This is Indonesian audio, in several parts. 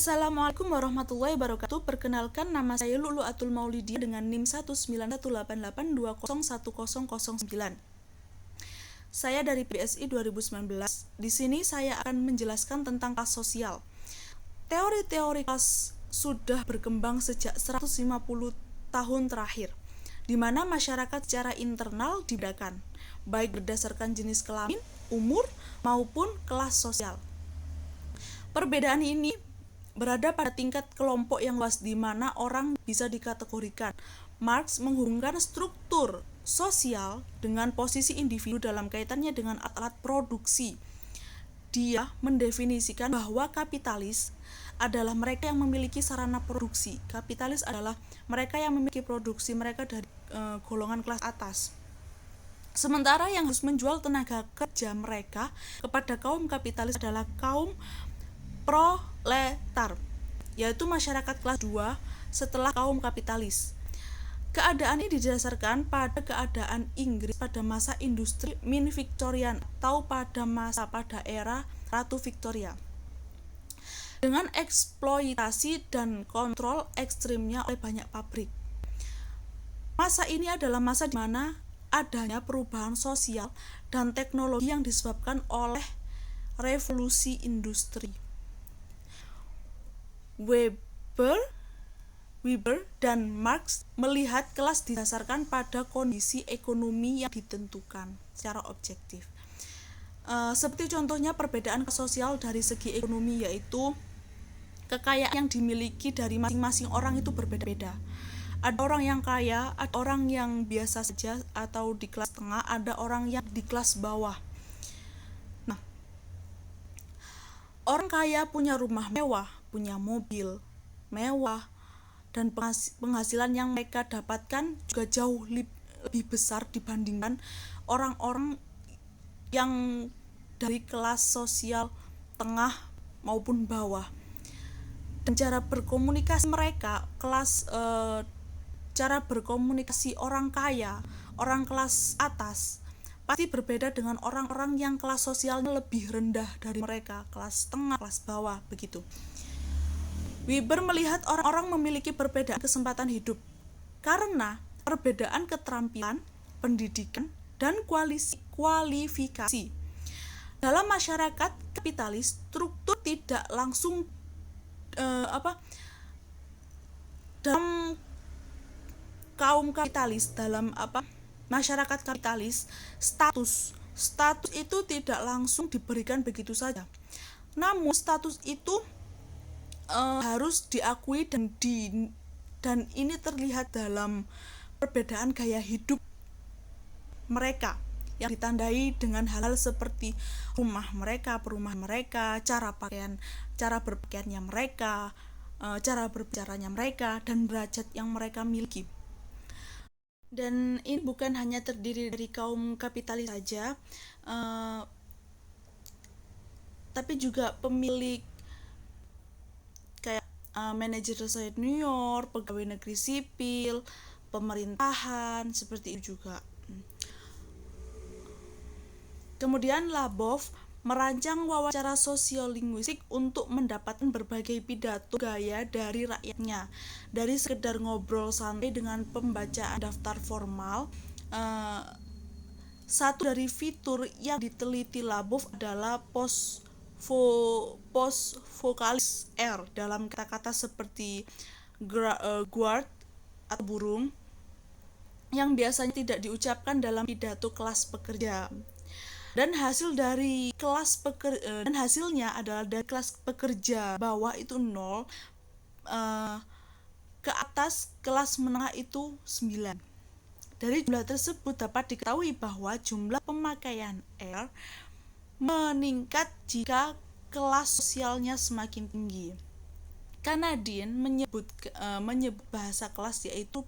Assalamualaikum warahmatullahi wabarakatuh. Perkenalkan, nama saya Lulu'atul Maulidia dengan NIM 1918820101009. Saya dari PSI 2019. Di sini saya akan menjelaskan tentang kelas sosial. Teori-teori kelas sudah berkembang sejak 150 tahun terakhir, di mana masyarakat secara internal dibedakan, baik berdasarkan jenis kelamin, umur, maupun kelas sosial. Perbedaan ini berada pada tingkat kelompok yang luas di mana orang bisa dikategorikan. Marx menghubungkan struktur sosial dengan posisi individu dalam kaitannya dengan alat produksi. Dia mendefinisikan bahwa kapitalis adalah mereka yang memiliki sarana produksi. Kapitalis adalah mereka yang memiliki produksi, mereka dari golongan kelas atas. Sementara yang harus menjual tenaga kerja mereka kepada kaum kapitalis adalah kaum proletar, yaitu masyarakat kelas 2 setelah kaum kapitalis. Keadaan ini didasarkan pada keadaan Inggris pada masa industri min-Victorian atau pada era Ratu Victoria, dengan eksploitasi dan kontrol ekstrimnya oleh banyak pabrik. Masa ini adalah masa di mana adanya perubahan sosial dan teknologi yang disebabkan oleh revolusi industri. Weber dan Marx melihat kelas didasarkan pada kondisi ekonomi yang ditentukan secara objektif. Seperti contohnya perbedaan sosial dari segi ekonomi, yaitu kekayaan yang dimiliki dari masing-masing orang itu berbeda-beda. Ada orang yang kaya, ada orang yang biasa saja atau di kelas tengah, ada orang yang di kelas bawah. Nah, orang kaya punya rumah mewah, punya mobil mewah, dan penghasilan yang mereka dapatkan juga jauh lebih besar dibandingkan orang-orang yang dari kelas sosial tengah maupun bawah. Dan cara berkomunikasi mereka, cara berkomunikasi orang kaya, orang kelas atas pasti berbeda dengan orang-orang yang kelas sosialnya lebih rendah dari mereka, kelas tengah, kelas bawah, begitu. Weber melihat orang-orang memiliki perbedaan kesempatan hidup karena perbedaan keterampilan, pendidikan, dan kualifikasi. Dalam masyarakat kapitalis, struktur tidak langsung dalam kaum kapitalis, dalam masyarakat kapitalis, status itu tidak langsung diberikan begitu saja. Namun status itu harus diakui dan ini terlihat dalam perbedaan gaya hidup mereka yang ditandai dengan hal-hal seperti rumah mereka, perumahan mereka, cara berpakaiannya mereka, cara berbicaranya mereka, dan derajat yang mereka miliki. Dan ini bukan hanya terdiri dari kaum kapitalis saja, tapi juga pemilik kayak manajer senior, pegawai negeri sipil, pemerintahan, seperti itu juga. Kemudian Labov merancang wawancara sosiolinguistik untuk mendapatkan berbagai pidato gaya dari rakyatnya. Dari sekedar ngobrol santai dengan pembacaan daftar formal, satu dari fitur yang diteliti Labov adalah post-vokalis R dalam kata-kata seperti guard atau burung yang biasanya tidak diucapkan dalam pidato kelas pekerja. Dan hasilnya adalah dari kelas pekerja bawah itu 0, ke atas kelas menengah itu 9. Dari jumlah tersebut dapat diketahui bahwa jumlah pemakaian R meningkat jika kelas sosialnya semakin tinggi. Kanadian menyebut bahasa kelas yaitu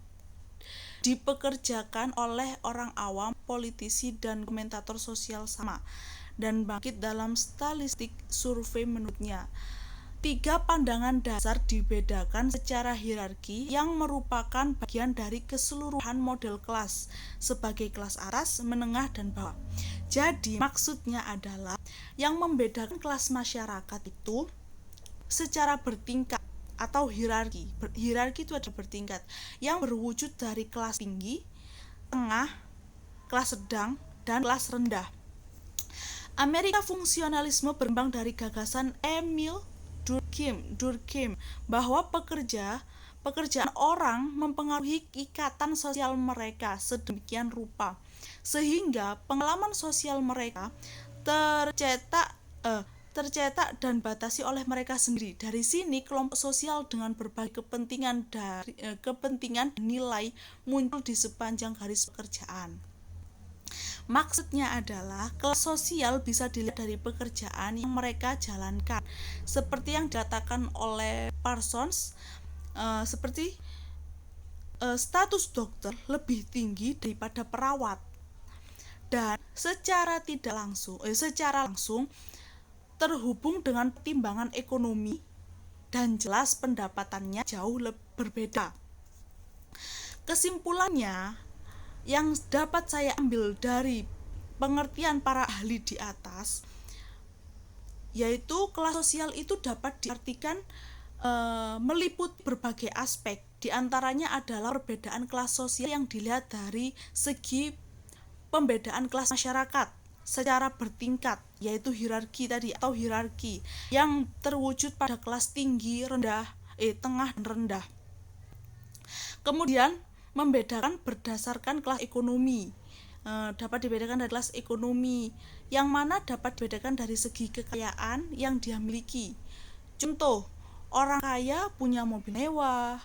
dipekerjakan oleh orang awam, politisi, dan komentator sosial sama, dan bangkit dalam statistik survei menurutnya. 3 pandangan dasar dibedakan secara hierarki yang merupakan bagian dari keseluruhan model kelas sebagai kelas atas, menengah, dan bawah. Jadi maksudnya adalah yang membedakan kelas masyarakat itu secara bertingkat atau hierarki. Hierarki itu ada bertingkat yang berwujud dari kelas tinggi, tengah, kelas sedang, dan kelas rendah. Amerika fungsionalisme berkembang dari gagasan Emil Durkheim bahwa pekerjaan orang mempengaruhi ikatan sosial mereka sedemikian rupa sehingga pengalaman sosial mereka tercetak dan batasi oleh mereka sendiri. Dari sini kelompok sosial dengan berbagai kepentingan nilai muncul di sepanjang garis pekerjaan. Maksudnya adalah kelas sosial bisa dilihat dari pekerjaan yang mereka jalankan, seperti yang dikatakan oleh Parsons, seperti status dokter lebih tinggi daripada perawat, dan secara langsung terhubung dengan pertimbangan ekonomi dan jelas pendapatannya jauh berbeda. Kesimpulannya yang dapat saya ambil dari pengertian para ahli di atas, yaitu kelas sosial itu dapat diartikan meliputi berbagai aspek. Di antaranya adalah perbedaan kelas sosial yang dilihat dari segi pembedaan kelas masyarakat secara bertingkat, yaitu hierarki yang terwujud pada kelas tinggi, tengah dan rendah. Kemudian membedakan berdasarkan kelas ekonomi, dapat dibedakan dari kelas ekonomi, yang mana dapat dibedakan dari segi kekayaan yang dia miliki. Contoh, orang kaya punya mobil mewah,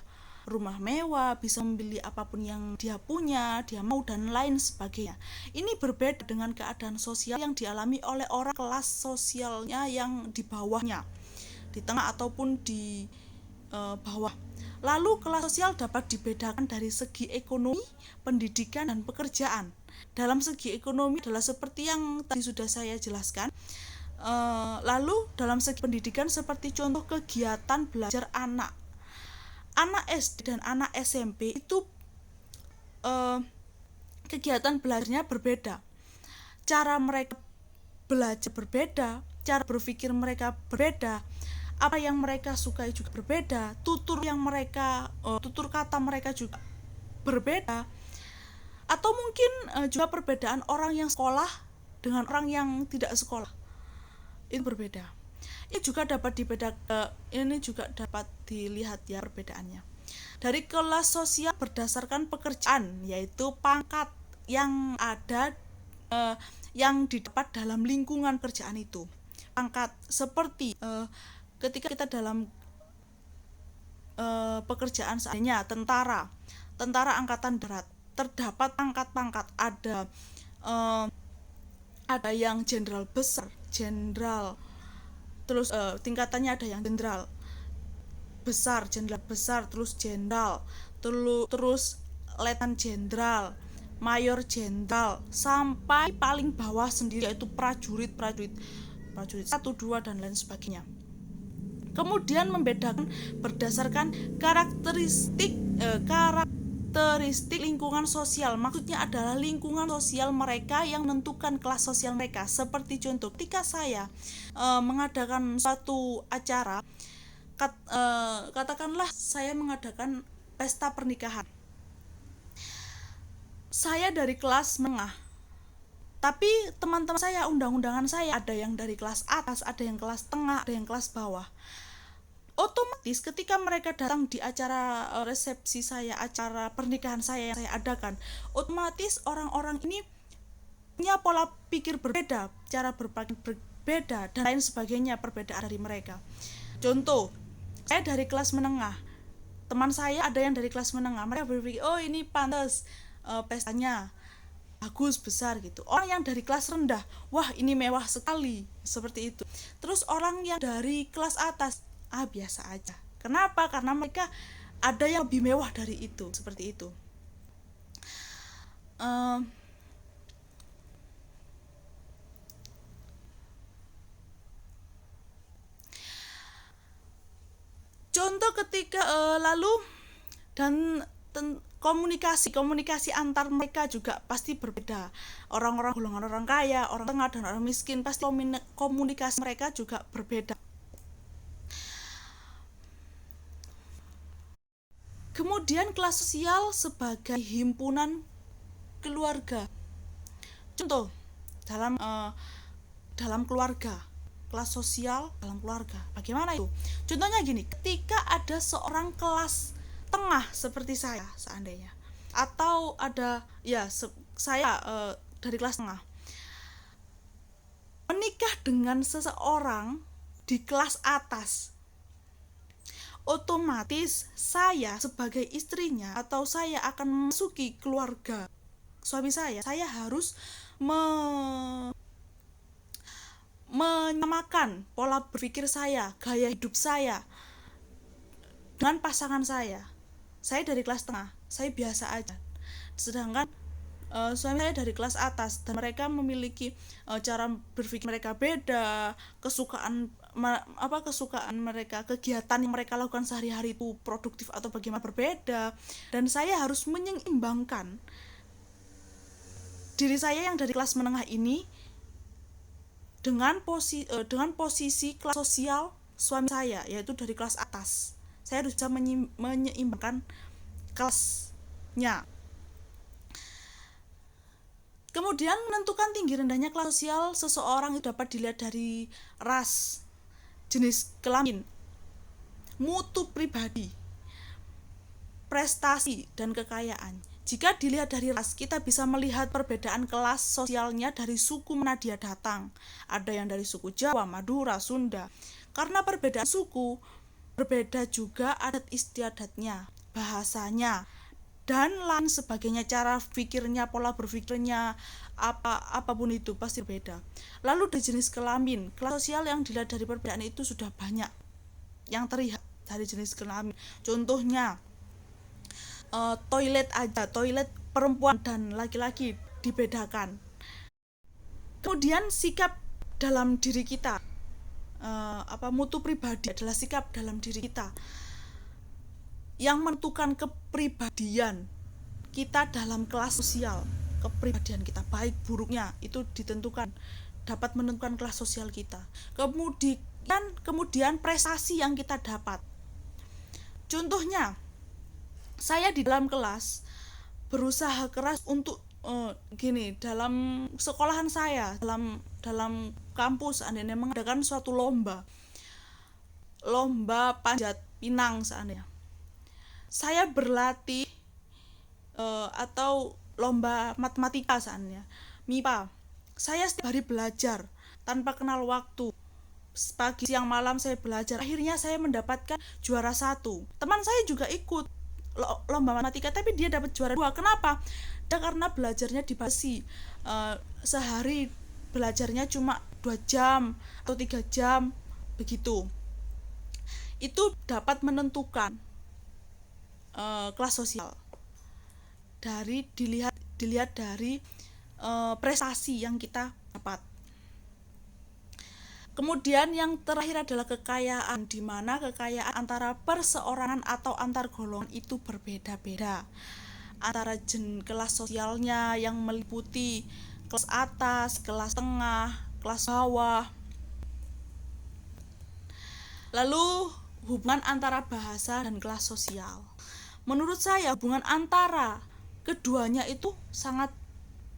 rumah mewah, bisa membeli apapun yang dia punya, dia mau, dan lain sebagainya. Ini berbeda dengan keadaan sosial yang dialami oleh orang kelas sosialnya yang di bawahnya, di tengah ataupun di bawah. Lalu kelas sosial dapat dibedakan dari segi ekonomi, pendidikan, dan pekerjaan. Dalam segi ekonomi adalah seperti yang tadi sudah saya jelaskan. Lalu dalam segi pendidikan seperti contoh kegiatan belajar anak SD dan anak SMP itu kegiatan belajarnya berbeda. Cara mereka belajar berbeda, cara berpikir mereka berbeda, apa yang mereka sukai juga berbeda, tutur kata mereka juga berbeda, atau mungkin juga perbedaan orang yang sekolah dengan orang yang tidak sekolah itu berbeda. Ini juga dapat dilihat ya perbedaannya. Dari kelas sosial berdasarkan pekerjaan, yaitu pangkat yang ada yang didapat dalam lingkungan kerjaan itu. Pangkat seperti ketika kita dalam pekerjaan seadanya, tentara angkatan darat, terdapat pangkat-pangkat, ada yang jenderal besar, terus tingkatannya ada yang jenderal besar, terus jenderal, terus letnan jenderal, mayor jenderal, sampai paling bawah sendiri yaitu prajurit 1, 2 dan lain sebagainya. Kemudian membedakan berdasarkan karakteristik lingkungan sosial. Maksudnya adalah lingkungan sosial mereka yang menentukan kelas sosial mereka. Seperti contoh, ketika saya mengadakan suatu acara, katakanlah saya mengadakan pesta pernikahan. Saya dari kelas menengah, tapi teman-teman saya, undang-undangan saya, ada yang dari kelas atas, ada yang kelas tengah, ada yang kelas bawah. Otomatis ketika mereka datang di acara resepsi saya, acara pernikahan saya yang saya adakan, otomatis orang-orang ini punya pola pikir berbeda, cara berpikir berbeda, dan lain sebagainya, perbedaan dari mereka. Contoh, saya dari kelas menengah, teman saya ada yang dari kelas menengah, mereka berpikir, oh ini pantas pestanya bagus, besar gitu. Orang yang dari kelas rendah, wah ini mewah sekali, seperti itu. Terus orang yang dari kelas atas, biasa aja. Kenapa? Karena mereka ada yang lebih mewah dari itu, seperti itu. Contoh ketika lalu dan komunikasi antar mereka juga pasti berbeda. Orang-orang golongan orang kaya, orang tengah, dan orang miskin, pasti komunikasi mereka juga berbeda. Kemudian kelas sosial sebagai himpunan keluarga. Contoh dalam keluarga, kelas sosial dalam keluarga. Bagaimana itu? Contohnya gini, ketika ada seorang kelas tengah seperti saya seandainya, atau ada saya dari kelas tengah menikah dengan seseorang di kelas atas, otomatis saya sebagai istrinya atau saya akan memasuki keluarga suami saya harus menyamakan pola berpikir saya, gaya hidup saya dengan pasangan saya. Saya dari kelas tengah, saya biasa aja. Sedangkan suami saya dari kelas atas dan mereka memiliki cara berpikir mereka beda, kesukaan mereka, kegiatan yang mereka lakukan sehari-hari itu produktif atau bagaimana berbeda, dan saya harus menyeimbangkan diri saya yang dari kelas menengah ini dengan posisi kelas sosial suami saya, yaitu dari kelas atas. Saya harus bisa menyeimbangkan kelasnya. Kemudian menentukan tinggi rendahnya kelas sosial seseorang itu dapat dilihat dari ras, jenis kelamin, mutu pribadi, prestasi, dan kekayaan. Jika dilihat dari ras, kita bisa melihat perbedaan kelas sosialnya dari suku mana dia datang. Ada yang dari suku Jawa, Madura, Sunda. Karena perbedaan suku, berbeda juga adat istiadatnya, bahasanya, dan lain sebagainya, cara pikirnya, pola berpikirnya, apapun itu pasti berbeda. Lalu dari jenis kelamin, kelas sosial yang dilihat dari perbedaan itu sudah banyak yang terlihat dari jenis kelamin. Contohnya toilet perempuan dan laki-laki dibedakan. Kemudian sikap dalam diri kita, mutu pribadi adalah sikap dalam diri kita yang menentukan kepribadian kita dalam kelas sosial. Kepribadian kita baik buruknya itu dapat menentukan kelas sosial kita. Kemudian prestasi yang kita dapat. Contohnya, saya di dalam kelas berusaha keras untuk dalam sekolahan saya, dalam kampus seandainya mengadakan suatu lomba panjat pinang seandainya, saya berlatih atau lomba matematika seandainya, MIPA, saya setiap hari belajar tanpa kenal waktu. Pagi, siang, malam saya belajar. Akhirnya saya mendapatkan juara 1. Teman saya juga ikut lomba matematika tapi dia dapat juara 2. Kenapa? Karena belajarnya dibatasi. Sehari belajarnya cuma 2 jam atau 3 jam begitu. Itu dapat menentukan kelas sosial dilihat dari prestasi yang kita dapat. Kemudian yang terakhir adalah kekayaan, di mana kekayaan antara perseorangan atau antar golongan itu berbeda-beda. Antara kelas sosialnya yang meliputi kelas atas, kelas tengah, kelas bawah. Lalu hubungan antara bahasa dan kelas sosial. Menurut saya hubungan antara keduanya itu sangat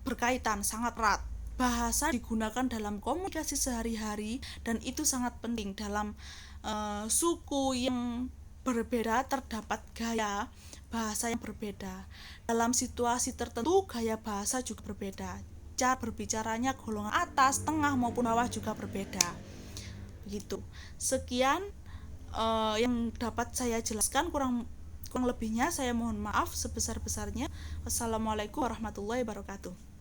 berkaitan, sangat erat. Bahasa digunakan dalam komunikasi sehari-hari dan itu sangat penting. Dalam suku yang berbeda terdapat gaya bahasa yang berbeda. Dalam situasi tertentu gaya bahasa juga berbeda. Cara berbicaranya golongan atas, tengah maupun bawah juga berbeda. Begitu. Sekian yang dapat saya jelaskan, kurang lebihnya saya mohon maaf sebesar-besarnya. Wassalamualaikum warahmatullahi wabarakatuh.